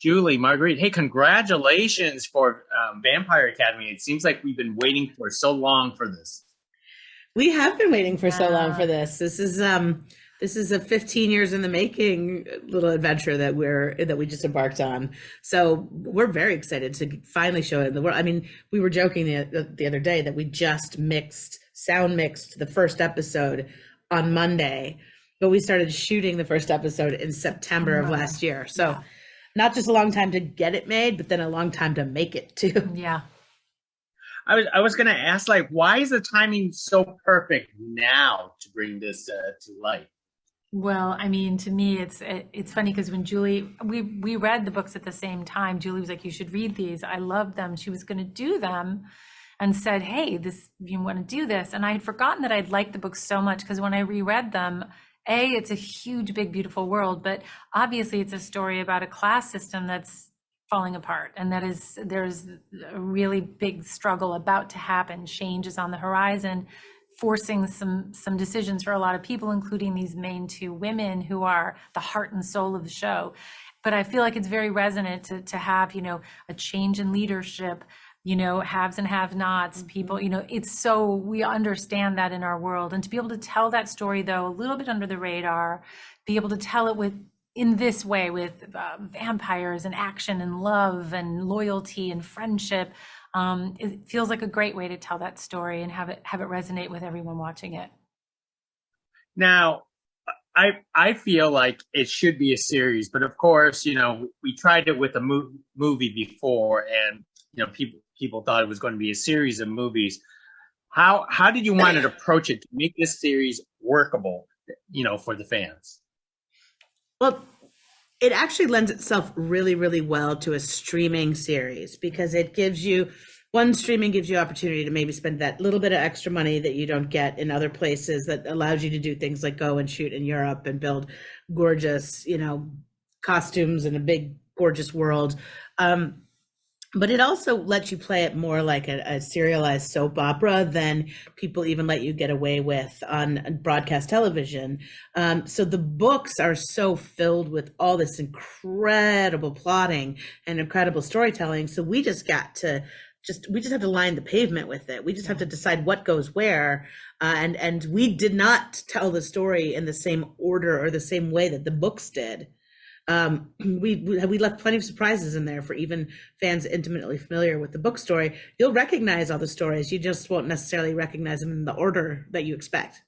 Julie, Marguerite, hey, congratulations for Vampire Academy. It seems like we've been waiting for so long for this. We have been waiting for so long for this. This is a 15 years in the making little adventure that we just embarked on. So we're very excited to finally show it in the world. I mean, we were joking the other day that we just sound mixed the first episode on Monday, but we started shooting the first episode in September of last year. So not just a long time to get it made, but then a long time to make it too. Yeah. I was going to ask, like, why is the timing so perfect now to bring this to light? Well, I mean, to me, it's funny because when we read the books at the same time. Julie was like, "You should read these. I love them." She was going to do them, and said, "Hey, you want to do this?" And I had forgotten that I'd liked the books so much because when I reread them, it's a huge, big, beautiful world, but obviously it's a story about a class system that's falling apart, and there's a really big struggle about to happen. Change is on the horizon, forcing some decisions for a lot of people, including these main two women who are the heart and soul of the show. But I feel like it's very resonant to have, a change in leadership, haves and have-nots, people, we understand that in our world. And to be able to tell that story, though, a little bit under the radar, be able to tell it in this way with vampires and action and love and loyalty and friendship, it feels like a great way to tell that story and have it resonate with everyone watching it. Now, I feel like it should be a series, but of course, we tried it with a movie before, and people thought it was going to be a series of movies. How did you want to approach it to make this series workable, for the fans? Well, it actually lends itself really, really well to a streaming series because streaming gives you opportunity to maybe spend that little bit of extra money that you don't get in other places, that allows you to do things like go and shoot in Europe and build gorgeous, costumes in a big, gorgeous world. But it also lets you play it more like a serialized soap opera than people even let you get away with on broadcast television. So the books are so filled with all this incredible plotting and incredible storytelling. So we just have to line the pavement with it. We just have to decide what goes where. And we did not tell the story in the same order or the same way that the books did. We left plenty of surprises in there for even fans intimately familiar with the book story. You'll recognize all the stories. You just won't necessarily recognize them in the order that you expect.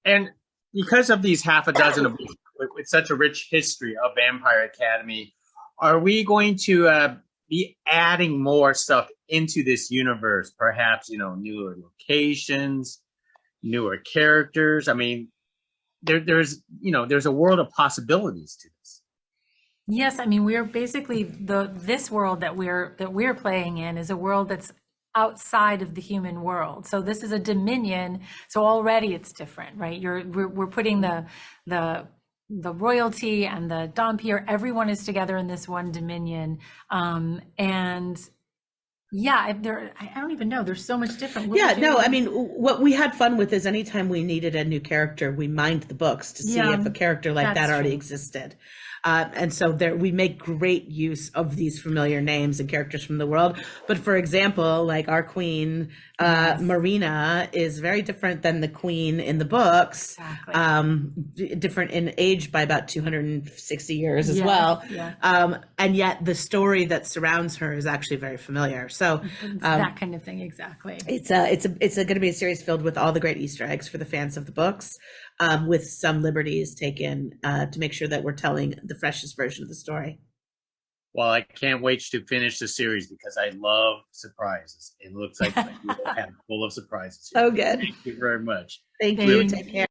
And because of these half a dozen of books with such a rich history of Vampire Academy, are we going to be adding more stuff into this universe? Perhaps, newer locations, newer characters. I mean, there's a world of possibilities to this. Yes, I mean, we're basically this world that we're playing in is a world that's outside of the human world. So this is a dominion. So already it's different, right? We're putting the royalty and the Dompier, everyone is together in this one dominion, and yeah, I don't even know. There's so much different. I mean, what we had fun with is anytime we needed a new character, we mined the books to see if a character like that already existed. And so we make great use of these familiar names and characters from the world. But for example, like our queen, Marina, is very different than the queen in the books. Exactly. Different in age by about 260 years as well. Yeah. And yet the story that surrounds her is actually very familiar. So it's that kind of thing. Exactly. It's going to be a series filled with all the great Easter eggs for the fans of the books. With some liberties taken to make sure that we're telling the freshest version of the story. Well, I can't wait to finish the series because I love surprises. It looks like you have full of surprises. Oh, good. Thank you very much. Thank you. Take care.